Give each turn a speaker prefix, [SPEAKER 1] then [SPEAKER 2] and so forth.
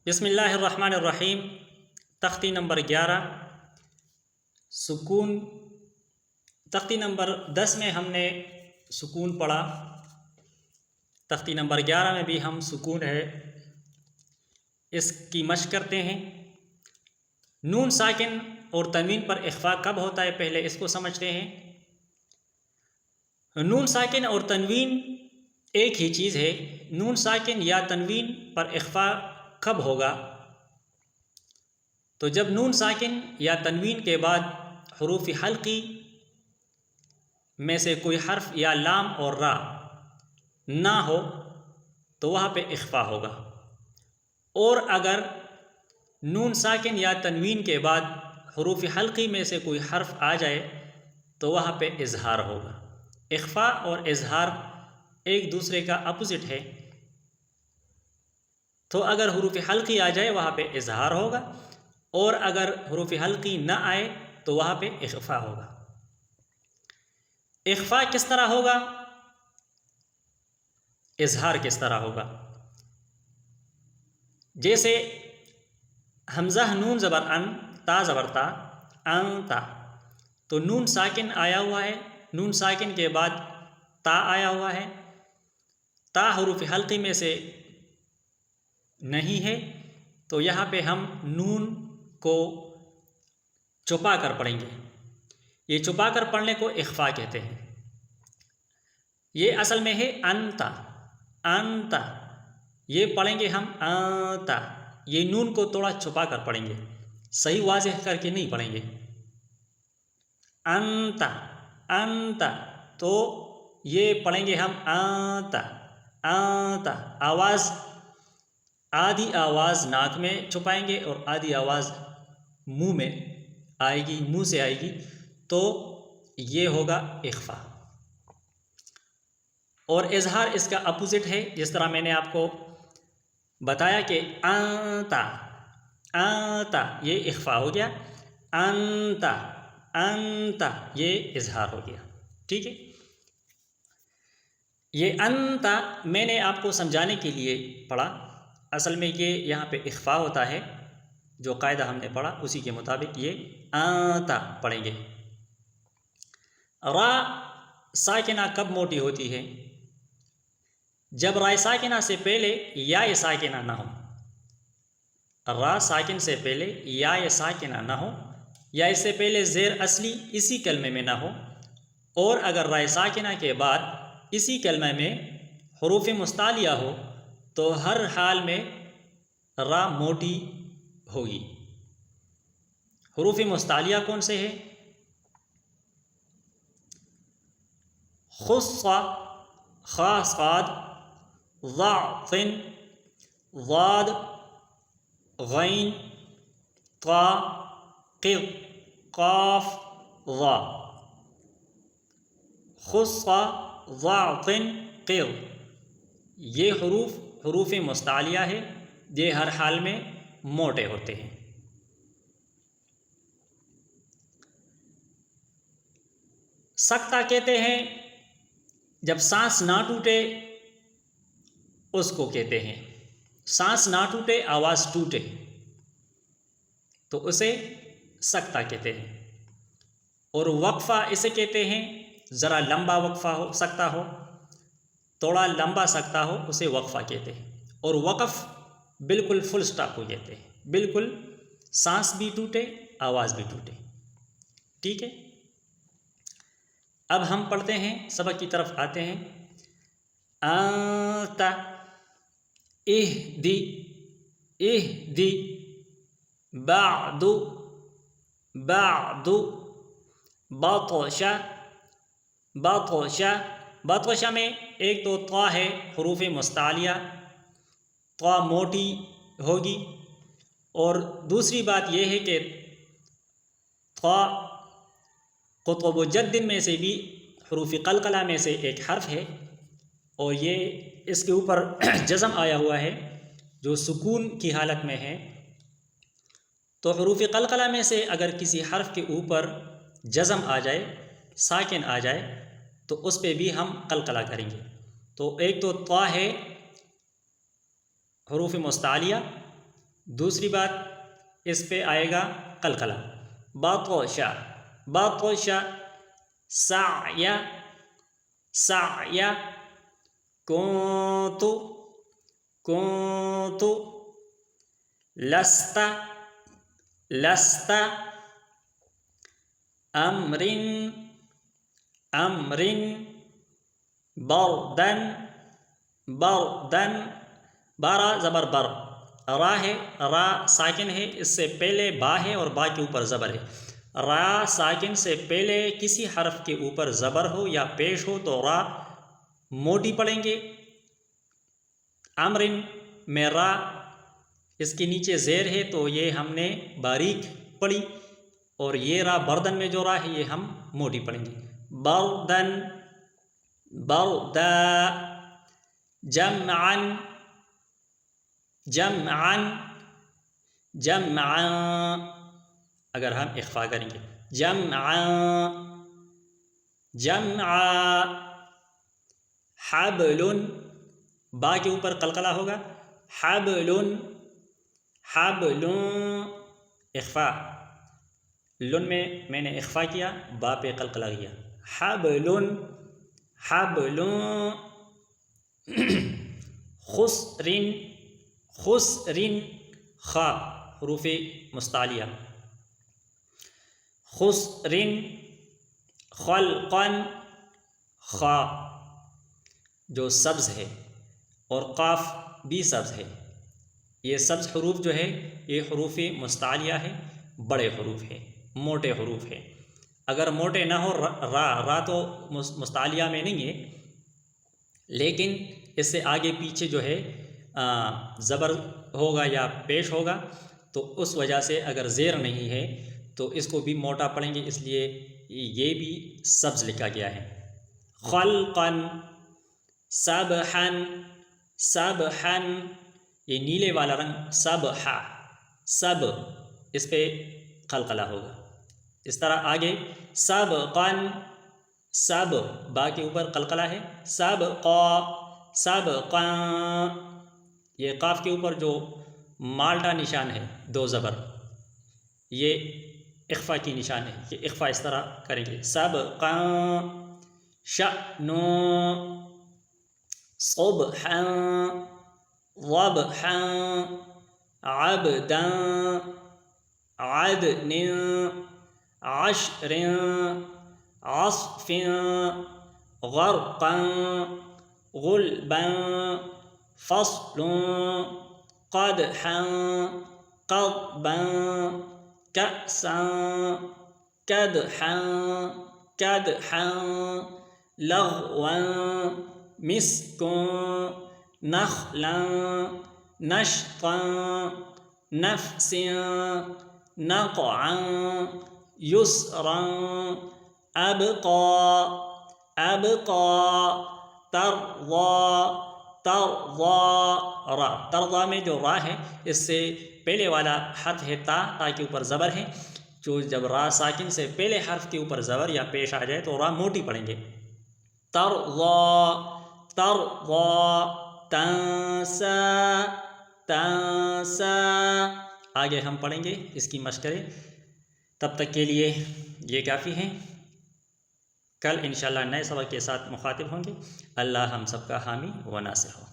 [SPEAKER 1] بسم اللہ الرحمن الرحیم۔ تختی نمبر 11 سکون۔ تختی نمبر 10 میں ہم نے سکون پڑھا، تختی نمبر 11 میں بھی ہم سکون ہے اس کی مشق کرتے ہیں۔ نون ساکن اور تنوین پر اخفا کب ہوتا ہے، پہلے اس کو سمجھتے ہیں۔ نون ساکن اور تنوین ایک ہی چیز ہے۔ نون ساکن یا تنوین پر اخفا کب ہوگا؟ تو جب نون ساکن یا تنوین کے بعد حروف حلقی میں سے کوئی حرف یا لام اور را نہ ہو تو وہاں پہ اخفا ہوگا، اور اگر نون ساکن یا تنوین کے بعد حروف حلقی میں سے کوئی حرف آ جائے تو وہاں پہ اظہار ہوگا۔ اخفا اور اظہار ایک دوسرے کا اپوزٹ ہے، تو اگر حروف حلقی آ جائے وہاں پہ اظہار ہوگا، اور اگر حروف حلقی نہ آئے تو وہاں پہ اخفا ہوگا۔ اخفا کس طرح ہوگا، اظہار کس طرح ہوگا؟ جیسے حمزہ نون زبر ان، تا زبر تا، انتا، تو نون ساکن آیا ہوا ہے، نون ساکن کے بعد تا آیا ہوا ہے، تا حروف حلقی میں سے نہیں ہے، تو یہاں پہ ہم نون کو چھپا کر پڑھیں گے۔ یہ چھپا کر پڑھنے کو اخفا کہتے ہیں۔ یہ اصل میں ہے انتا، انتا، یہ پڑھیں گے ہم انتا، یہ نون کو تھوڑا چھپا کر پڑھیں گے، صحیح واضح کر کے نہیں پڑھیں گے۔ انتا، انتا، تو یہ پڑھیں گے ہم انتا، انتا، آواز آدھی آواز ناک میں چھپائیں گے اور آدھی آواز منہ میں آئے گی، منہ سے آئے گی، تو یہ ہوگا اخفا۔ اور اظہار اس کا اپوزٹ ہے، جس طرح میں نے آپ کو بتایا کہ انتا، انتا، یہ اخفا ہو گیا، انتا، انتا، یہ اظہار ہو گیا، ٹھیک ہے۔ یہ انتا میں نے آپ کو سمجھانے کے لیے پڑھا، اصل میں یہ یہاں پہ اخفا ہوتا ہے، جو قاعدہ ہم نے پڑھا اسی کے مطابق یہ انتا پڑھیں گے۔ را ساکنہ کب موٹی ہوتی ہے؟ جب را ساکنہ سے پہلے یا ساکنہ نہ ہو، را ساکن سے پہلے یا ساکنہ نہ ہو، یا اس سے پہلے زیر اصلی اسی کلمے میں نہ ہو، اور اگر را ساکنہ کے بعد اسی کلمے میں حروف مستعلیہ ہو تو ہر حال میں را موٹی ہوگی۔ حروف مستعلیہ کون سے ہیں؟ خص، خا صاد، ضا ثن، ضاد غین، طا قف، قاف ضا۔ خص، ضا ثن، قف، یہ حروف مستعلیہ ہے، یہ ہر حال میں موٹے ہوتے ہیں۔ سکتہ کہتے ہیں جب سانس نہ ٹوٹے، اس کو کہتے ہیں، سانس نہ ٹوٹے آواز ٹوٹے تو اسے سکتہ کہتے ہیں۔ اور وقفہ اسے کہتے ہیں، ذرا لمبا وقفہ ہو، سکتہ ہو، تھوڑا لمبا سکتہ ہو، اسے وقفہ کہتے ہیں۔ اور وقف بالکل فل سٹاپ کو کہتے ہیں، بالکل سانس بھی ٹوٹے آواز بھی ٹوٹے، ٹھیک ہے۔ اب ہم پڑھتے ہیں، سبق کی طرف آتے ہیں۔ انت، اہدی، اہدی، بعد، بعد، بطش، بطش، بطش میں ایک تو طا ہے حروف مستعلیہ، طا موٹی ہوگی، اور دوسری بات یہ ہے کہ طا قطب و جد میں سے بھی حروف قلقلہ میں سے ایک حرف ہے، اور یہ اس کے اوپر جزم آیا ہوا ہے جو سکون کی حالت میں ہے۔ تو حروف قلقلہ میں سے اگر کسی حرف کے اوپر جزم آ جائے، ساکن آ جائے، تو اس پہ بھی ہم قلقلہ کریں گے۔ تو ایک تو طا ہے حروف مستعلیہ، دوسری بات اس پہ آئے گا قلقلہ، بطش بطش، سعی سعی، کنت کنت، لست لست، امر امر، بردن بردن، بارا زبر بر، را ہے، را ساکن ہے، اس سے پہلے با ہے اور با کے اوپر زبر ہے۔ را ساکن سے پہلے کسی حرف کے اوپر زبر ہو یا پیش ہو تو را موٹی پڑھیں گے۔ امرن میں را اس کے نیچے زیر ہے تو یہ ہم نے باریک پڑھی، اور یہ را بردن میں جو را ہے یہ ہم موٹی پڑھیں گے۔ بردن بردا، جمعا جمعا جمعا، اگر ہم اخفا کریں گے جمعا جمعا، حبل، با کے اوپر قلقلہ ہوگا، حبل حبل، اخفا، لن میں نے اخفا کیا، با پہ قلقلہ کیا، حبل حبل، خسر خسر، خا حروف مستعلیہ، خسر، خلقا، خا جو سبز ہے اور قاف بھی سبز ہے، یہ سبز حروف جو ہے یہ حروف مستعلیہ ہے، بڑے حروف ہے، موٹے حروف ہے۔ اگر موٹے نہ ہو، را تو مستعلیہ میں نہیں ہے، لیکن اس سے آگے پیچھے جو ہے زبر ہوگا یا پیش ہوگا، تو اس وجہ سے اگر زیر نہیں ہے تو اس کو بھی موٹا پڑھیں گے، اس لیے یہ بھی سبز لکھا گیا ہے۔ خلقا، سبحا سبحا، یہ نیلے والا رنگ سبحا، سب اس پہ قلقلہ ہوگا۔ اس طرح آگے سبقا، سب با کے اوپر قلقلہ ہے، سبقا سبقا، یہ قاف کے اوپر جو مالٹا نشان ہے، دو زبر، یہ اخفا کی نشان ہے، یہ اخفا اس طرح کریں گے، سبقا، شأن، صبحا ضبحا، عبدا، عدن، عشر، عصف، غرقا، غلبا، فصل، قدحا، قضبا، كأسا، كدحا، كدحا، لغوا، مسك، نخلا، نشطا، نفس، نقعا، يسرا، أبقى، أبقى، ترضى، ترضى، را، ترضى میں جو را ہے اس سے پہلے والا حرف ہے تا، تا کے اوپر زبر ہے، جو جب را ساکن سے پہلے حرف کے اوپر زبر یا پیش آ جائے تو را موٹی پڑھیں گے۔ ترضى ترضى، تنسى تنسى، آگے ہم پڑھیں گے، اس کی مشق کریں۔ تب تک کے لیے یہ کافی ہیں، کل انشاءاللہ نئے سبق کے ساتھ مخاطب ہوں گے۔ اللہ ہم سب کا حامی و ناصر ہو۔